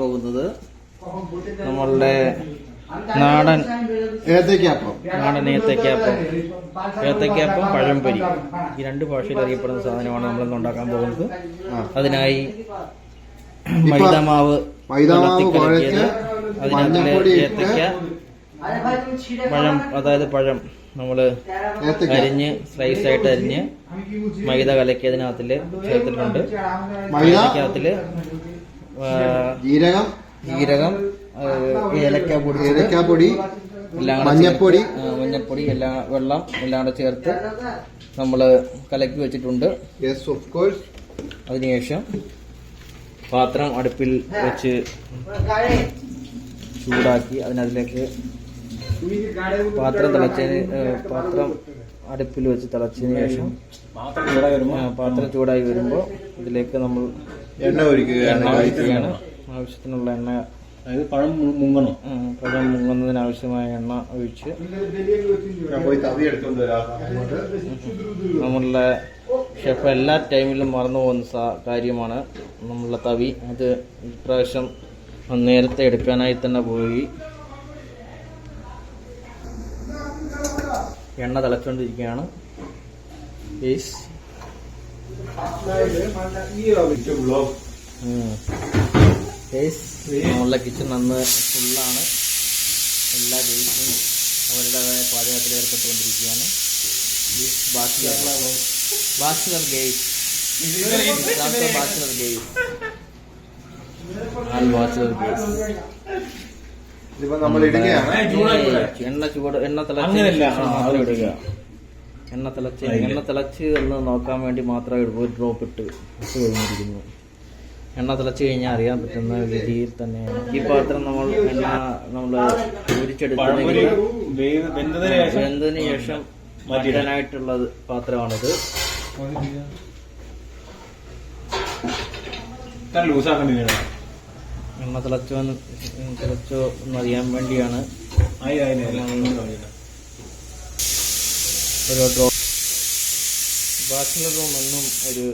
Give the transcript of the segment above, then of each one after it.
പോകുന്നത് നമ്മളുടെ നാടൻ ഏത്തയ്ക്കാപ്പം, പഴംപൊരി. ഈ രണ്ട് ഭാഷയിൽ അറിയപ്പെടുന്ന സാധനമാണ് നമ്മളിന്ന് ഉണ്ടാക്കാൻ പോകുന്നത്. അതിനായി മൈദാമാവ് കുഴച്ച് അതിനകത്ത് ഏത്തയ്ക്ക, പഴം നമ്മൾ അരിഞ്ഞ് സ്ലൈസായിട്ട് അരിഞ്ഞ് മൈദ കലക്കി അതിനകത്തില് ചേർത്തിട്ടുണ്ട്. മൈദക്കകത്തില് ജീരകം, ഏലക്കാപ്പൊടി, മഞ്ഞപ്പൊടി, വെള്ളം എല്ലാം കൂടെ ചേർത്ത് നമ്മള് കലക്കി വെച്ചിട്ടുണ്ട്. അതിനുശേഷം പാത്രം അടുപ്പിൽ വെച്ച് ചൂടാക്കി അതിലേക്ക് പാത്രം അടുപ്പിൽ വെച്ച് തിളച്ചതിന് ശേഷം പാത്രം ചൂടായി വരുമ്പോൾ ഇതിലേക്ക് നമ്മൾ എണ്ണ ഒഴിക്കുകയാണ്. ആവശ്യത്തിനുള്ള എണ്ണ, അതായത് പഴം മുങ്ങുന്നതിന് ആവശ്യമായ എണ്ണ ഒഴിച്ച് നമ്മളുടെ ഷെഫ് എല്ലാ ടൈമിലും മറന്നു പോകുന്ന കാര്യമാണ് നമ്മളുടെ തവി. അത് ഇപ്രാവശ്യം നേരത്തെ എടുക്കാനായി തന്നെ പോയി. എണ്ണ തിളച്ചുകൊണ്ടിരിക്കുകയാണ്. നമ്മളുടെ കിച്ചൺ അന്ന് ഫുള്ളാണ്. എല്ലാ ഗെയ്സും അവരുടേതായ പാചകത്തിൽ ഏർപ്പെട്ടുകൊണ്ടിരിക്കുകയാണ്. ബാച്ചിലർ ഗെയ്സ് എണ്ണ തിളച്ച് എന്ന് നോക്കാൻ വേണ്ടി മാത്രം ഒരു ഡ്രോപ്പ് ഇട്ട് കഴിഞ്ഞിരിക്കുന്നു. എണ്ണ തിളച്ച് കഴിഞ്ഞാൽ അറിയാൻ പറ്റുന്ന രീതിയിൽ തന്നെയാണ് ഈ പാത്രം നമ്മൾ വെന്തതിന് ശേഷം മാറ്റാനായിട്ടുള്ള പാത്രമാണിത്. എണ്ണ തിളച്ചോ എന്നറിയാൻ വേണ്ടിയാണ് ഒരു ഡ്രോപ്പ്. ബാച്ചിലർ റൂം എന്നും ഒരു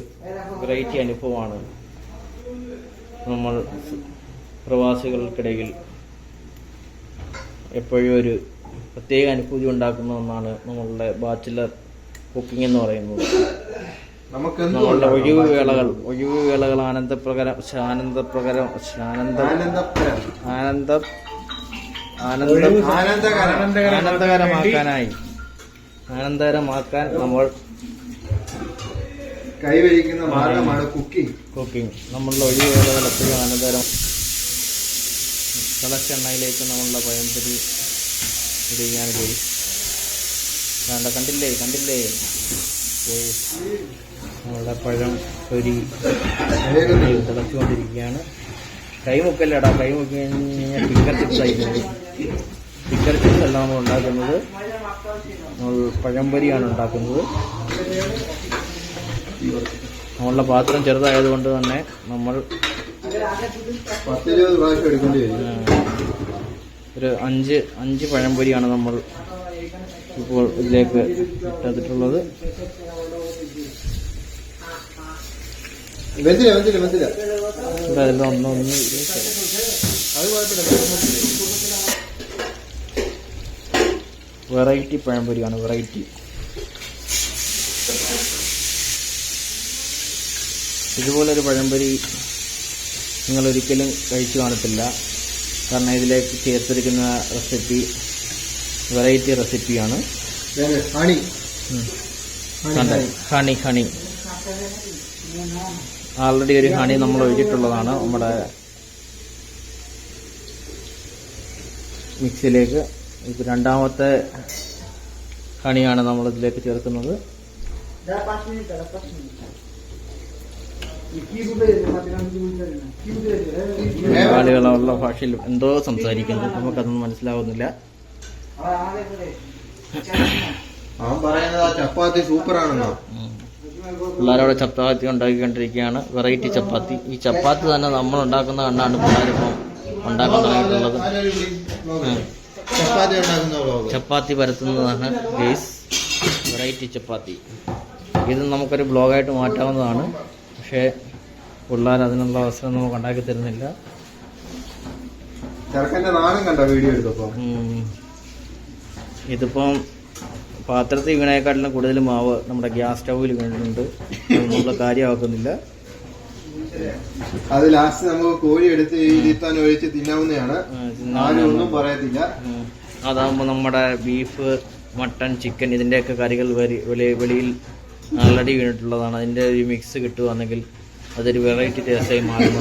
വെറൈറ്റി അനുഭവമാണ്. നമ്മൾ പ്രവാസികൾക്കിടയിൽ എപ്പോഴും ഒരു പ്രത്യേക അനുഭൂതി ഉണ്ടാക്കുന്ന ഒന്നാണ് നമ്മളുടെ ബാച്ചിലർ കുക്കിംഗ് എന്ന് പറയുന്നത്. നമ്മളുടെ ഒഴിവുവേളകൾ ആനന്ദകരമാക്കാൻ നമ്മൾ കൈവരിക്കുന്ന മാർഗമാണ് കുക്കിംഗ്. നമ്മളുടെ ഒഴിവുവേളകൾ എപ്പോഴും ആനന്ദകരം. തിളച്ച എണ്ണയിലേക്ക് നമ്മളുടെ പഴംപൊരി ഇടുകയാണ് ഗെയ്സ്. കണ്ടില്ലേ നമ്മളുടെ പഴം പൊരി തിളച്ചുകൊണ്ടിരിക്കുകയാണ്. കൈമുക്കല്ലടാ, കൈമുക്കി കഴിഞ്ഞാൽ ഫിംഗർ ചിപ്സ് ആയിട്ടുണ്ട്. ഫിംഗർ ചിപ്സ് എല്ലാം നമ്മൾ ഉണ്ടാക്കുന്നത് പഴംപൊരിയാണ് ഉണ്ടാക്കുന്നത്. നമ്മളുടെ പാത്രം ചെറുതായതുകൊണ്ട് തന്നെ നമ്മൾ ഒരു അഞ്ച് പഴംപൊരിയാണ് നമ്മൾ ഇപ്പോൾ ഇതിലേക്ക് ഇട്ടിട്ടുള്ളത്. വെറൈറ്റി പഴംപൊരിയാണ്, വെറൈറ്റി. ഇതുപോലൊരു പഴംപൊരി നിങ്ങൾ ഒരിക്കലും കഴിച്ചു കാണത്തില്ല. കാരണം ഇതിലേക്ക് ചേർത്തിരിക്കുന്ന റെസിപ്പി വെറൈറ്റി റെസിപ്പിയാണ്. ഹണി ആൾറെഡി ഒരു ഹണി നമ്മൾ ഒഴിച്ചിട്ടുള്ളതാണ് നമ്മുടെ മിക്സിയിലേക്ക്. ഇത് രണ്ടാമത്തെ ഹണിയാണ് നമ്മൾ ഇതിലേക്ക് ചേർക്കുന്നത്. മലയാളികളുള്ള ഭാഷയിൽ എന്തോ സംസാരിക്കുന്നു, നമുക്കതൊന്നും മനസ്സിലാവുന്നില്ല. ചപ്പാത്തി സൂപ്പറാണെന്നോ. പിള്ളേരവിടെ ചപ്പാത്തി ഉണ്ടാക്കിക്കൊണ്ടിരിക്കുകയാണ്, വെറൈറ്റി ചപ്പാത്തി. ഈ ചപ്പാത്തി തന്നെ നമ്മൾ ഉണ്ടാക്കുന്ന കണ്ടാണ് പിള്ളേരിപ്പം ഉണ്ടാക്കാൻ തുടങ്ങിയിട്ടുള്ളത്. ചപ്പാത്തി പരത്തുന്നതാണ് ഗെയ്സ്, വെറൈറ്റി ചപ്പാത്തി. ഇത് നമുക്കൊരു ബ്ലോഗായിട്ട് മാറ്റാവുന്നതാണ്. പക്ഷേ പിള്ളേർ അതിനുള്ള അവസരം നമുക്ക് ഉണ്ടാക്കി തരുന്നില്ല. ചെറുക്കന്റെ നാണം കണ്ടോ വീഡിയോ എടുത്തപ്പോ? ഇതിപ്പം പാത്രത്തിൽ വീണേക്കാട്ടിലും കൂടുതൽ മാവ് നമ്മുടെ ഗ്യാസ് സ്റ്റൗവിൽ വീണിട്ടുണ്ട്. നമ്മൾ കാര്യമാക്കുന്നില്ല. അത് ലാസ്റ്റ് നമുക്ക് കോഴി എടുത്ത് ഇതിത്താൻ ഒഴിച്ച് തിന്നാവുന്നതാണ്. ആരും ഒന്നും പറയത്തില്ല. അതാകുമ്പോൾ നമ്മുടെ ബീഫ്, മട്ടൺ, ചിക്കൻ ഇതിൻ്റെയൊക്കെ കറികൾ വെളിയിൽ ആൾറെഡി വീണിട്ടുള്ളതാണ്. അതിൻ്റെ ഒരു മിക്സ് കിട്ടുകയാണെങ്കിൽ അതൊരു വെറൈറ്റി ടേസ്റ്റായി മാറുന്നു.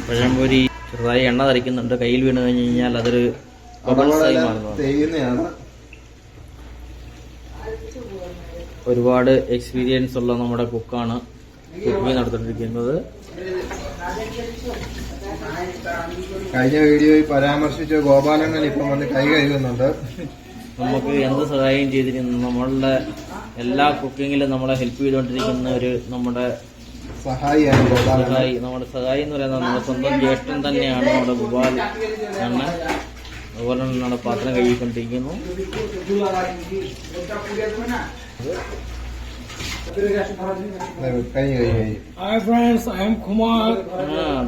പഴംപൊരി ചെറുതായി എണ്ണ തെറിക്കുന്നുണ്ട്. കയ്യിൽ വീണ് കഴിഞ്ഞ് കഴിഞ്ഞാൽ അതൊരു ബബിൾസായി മാറുന്നതാണ്. ഒരുപാട് എക്സ്പീരിയൻസ് ഉള്ള നമ്മുടെ കുക്കാണ് കുക്കിംഗ് നടത്തിക്കൊണ്ടിരിക്കുന്നത്. കഴിഞ്ഞ വീഡിയോയിൽ പരാമർശിച്ച ഗോപാലണ്ണൻ ഇപ്പം വന്ന് കൈ കഴുകുന്നുണ്ട്. നമുക്ക് എന്ത് സഹായം ചെയ്തിരുന്നു, നമ്മളുടെ എല്ലാ കുക്കിങ്ങിലും നമ്മളെ ഹെൽപ്പ് ചെയ്തുകൊണ്ടിരിക്കുന്ന ഒരു നമ്മുടെ സഹായിയാണ് നമ്മുടെ സഹായി എന്ന് പറയുന്നത് നമ്മുടെ സ്വന്തം ജ്യേഷ്ഠൻ തന്നെയാണ്. നമ്മുടെ ഗോപാൽ ആണ്. അതുപോലെ തന്നെ നമ്മുടെ പാത്രം കഴുകിക്കൊണ്ടിരിക്കുന്നു.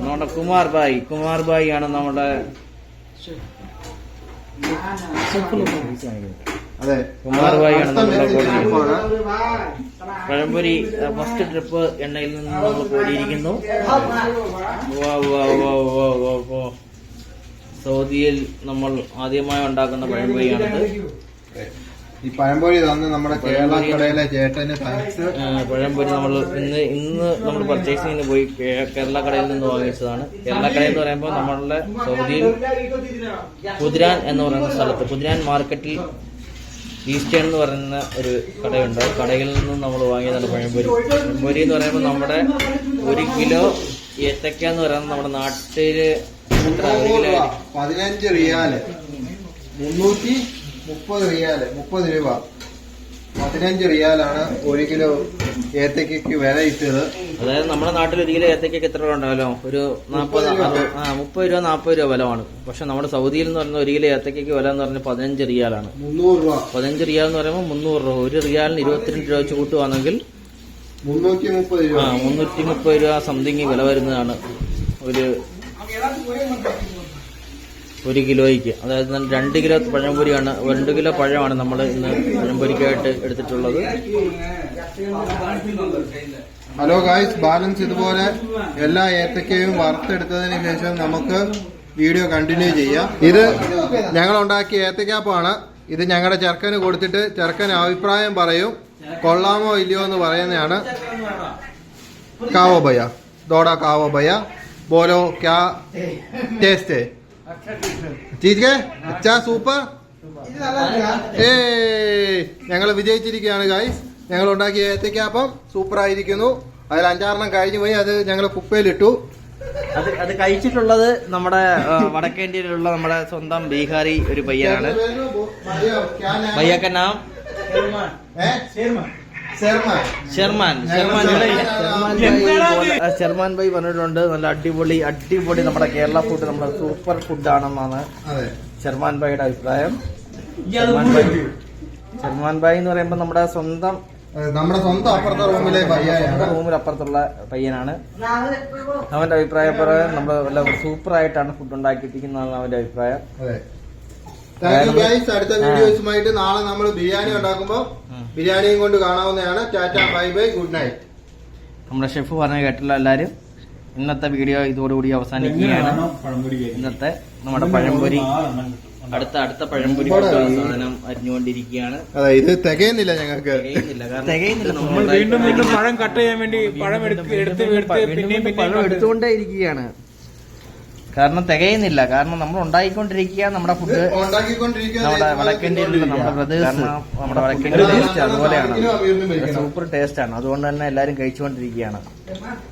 നമ്മുടെ കുമാർ ഭായി ആണ് നമ്മുടെ കുമാർ ഭായി ആണ് നമ്മുടെ പഴംപൊരി ഫസ്റ്റ് ട്രിപ്പ് എണ്ണയിൽ നിന്ന് നമ്മൾ കോരിയിരിക്കുന്നു. സൗദിയിൽ നമ്മൾ ആദ്യമായി ഉണ്ടാക്കുന്ന പഴംപൊരിയാണിത്. ഈ പഴംപൊരി തന്ന് നമ്മുടെ കേരള കടയിലെ ചേട്ടന് താങ്ക്സ്. പഴംപൊരി നമ്മൾ ഇന്ന് നമ്മൾ പർച്ചേസിങ്ങിന് പോയി കേരള കടയിൽ നിന്ന് വാങ്ങിച്ചതാണ്. കേരള കടയിൽ എന്ന് പറയുമ്പോൾ നമ്മളുടെ സൗദിയിൽ കുതിരാൻ എന്ന് പറയുന്ന സ്ഥലത്ത്, കുതിരാൻ മാർക്കറ്റിൽ ഈസ്റ്റേൺ എന്ന് പറയുന്ന ഒരു കടയുണ്ട്. കടയിൽ നിന്നും നമ്മൾ വാങ്ങിയതാണ് പഴംപൊരി. പഴംപൊരി എന്ന് പറയുമ്പോൾ നമ്മുടെ 1 കിലോ ഏത്തക്ക എന്ന് പറയുന്നത് നമ്മുടെ നാട്ടില് 15 റിയാല്, 330 റിയാല്, 30 രൂപ. 15 റിയാലാണ് 1 കിലോ ഏത്തക്കയ്ക്ക് വില ഇട്ടത്. അതായത് നമ്മുടെ നാട്ടിൽ 1 കിലോ ഏത്തക്കയ്ക്ക് എത്ര രൂപ ഉണ്ടാവല്ലോ? ഒരു 30 രൂപ 40 രൂപ വിലമാണ്. പക്ഷെ നമ്മുടെ സൗദിയിൽ എന്ന് പറയുന്ന 1 കിലോ ഏത്തക്കയ്ക്ക് വില എന്ന് പറഞ്ഞാൽ 15 റിയാലാണ്. 300 രൂപ. 15 റിയാൽ എന്ന് പറയുമ്പോൾ 300 രൂപ. 1 റിയാലിന് 22 രൂപ വെച്ച് കൂട്ടുവാണെങ്കിൽ 330 രൂപ. 330 രൂപ സംതിങ് വില വരുന്നതാണ് ഒരു കിലോയ്ക്ക്. അതായത് 2 കിലോ പഴംപൊരിയാണ്, 2 കിലോ പഴമാണ് നമ്മൾ ഇന്ന് പഴംപൊരിക്കായിട്ട് എടുത്തിട്ടുള്ളത്. ഹലോ ഗായ്സ്, ബാലൻസ് ഇതുപോലെ എല്ലാ ഏത്തക്കയും വറുത്തെടുത്തതിന് ശേഷം നമുക്ക് വീഡിയോ കണ്ടിന്യൂ ചെയ്യാം. ഇത് ഞങ്ങൾ ഉണ്ടാക്കിയ ഏത്തക്കാപ്പാണ്. ഇത് ഞങ്ങളുടെ ചെറുക്കന് കൊടുത്തിട്ട് ചെറുക്കൻ അഭിപ്രായം പറയും, കൊള്ളാമോ ഇല്ലയോ എന്ന് പറയുന്നതാണ്. കാവോ ഭയ്യ, ദോടാ കാവോ ഭയ്യ, ബോലോ ക്യാ ടേസ്റ്റ് ചീज के अच्छा സൂപ്പർ. ഞങ്ങൾ വിജയിച്ചിരിക്കുകയാണ് ഗായ്സ്. ഞങ്ങൾ ഉണ്ടാക്കിയ ഏത്തക്കാപ്പം സൂപ്പർ ആയിരിക്കുന്നു. അതിൽ 5-6 കഴിഞ്ഞു പോയി. അത് ഞങ്ങൾ കുപ്പയിലിട്ടു. അത് കഴിച്ചിട്ടുള്ളത് നമ്മുടെ വടക്കേ ഇന്ത്യയിലുള്ള നമ്മുടെ സ്വന്തം ബീഹാറി ഒരു പയ്യനാണ്. ഭയ്യക്ക നാം ഷെർമാൻ ഭായി പറഞ്ഞിട്ടുണ്ട് നല്ല അടിപൊളി നമ്മുടെ കേരള ഫുഡ്, നമ്മുടെ സൂപ്പർ ഫുഡ് ആണെന്നാണ് ഷെർമാൻ ഭായിയുടെ അഭിപ്രായം. ഷെർമാൻ ഭായി എന്ന് പറയുമ്പോൾ നമ്മുടെ സ്വന്തം റൂമിൽ അപ്പുറത്തുള്ള പയ്യനാണ്. അവന്റെ അഭിപ്രായം പറയാൻ നമ്മൾ സൂപ്പർ ആയിട്ടാണ് ഫുഡ് ഉണ്ടാക്കിയിരിക്കുന്നതാണ് അവന്റെ അഭിപ്രായം. അടുത്ത വീഡിയോസുമായിട്ട് നാളെ നമ്മൾ ബിരിയാണി ഉണ്ടാക്കുമ്പോൾ ബിരിയാണിയും കൊണ്ട് കാണാവുന്നതാണ്. Tata, bye by, good night. നമ്മുടെ ഷെഫ് പറഞ്ഞ കേട്ടുള്ള എല്ലാവരും ഇന്നത്തെ വീഡിയോ ഇതോടുകൂടി അവസാനിക്കുകയാണ്. ഇന്നത്തെ നമ്മുടെ പഴംപൊരി അടുത്ത പഴംപൊരി സാധനം അരിഞ്ഞുകൊണ്ടിരിക്കുകയാണ്. അതെ, ഇത് തികയുന്നില്ല, ഞങ്ങൾക്ക് തികയുന്നില്ല. നമ്മൾ വീണ്ടും പഴം കട്ട് ചെയ്യാൻ വേണ്ടി പഴം എടുത്തുകൊണ്ടേ ഇരിക്കുകയാണ്. കാരണം തികയുന്നില്ല. കാരണം നമ്മൾ ഉണ്ടാക്കിക്കൊണ്ടിരിക്കുക നമ്മുടെ ഫുഡ് നമ്മുടെ വടക്കേന്ത്യയിലുള്ള നമ്മുടെ പ്രദേശം, നമ്മുടെ വടക്കേന്ത്യ ടേസ്റ്റ് അതുപോലെയാണ്. സൂപ്പർ ടേസ്റ്റ് ആണ്. അതുകൊണ്ട് തന്നെ എല്ലാരും കഴിച്ചുകൊണ്ടിരിക്കുകയാണ്.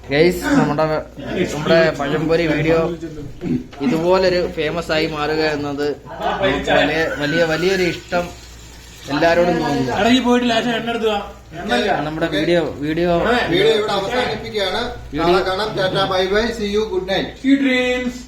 ഗൈസ്, നമ്മുടെ പഴംപൊരി വീഡിയോ ഇതുപോലൊരു ഫേമസ് ആയി മാറുക എന്നത് വലിയൊരു ഇഷ്ടം എല്ലാരോടും തോന്നുന്നു. നമ്മുടെ വീഡിയോ ഇവിടെ അവസാനിപ്പിക്കുകയാണ്. കാണാം. ടാറ്റ, bye bye, see you, good night, sweet dreams.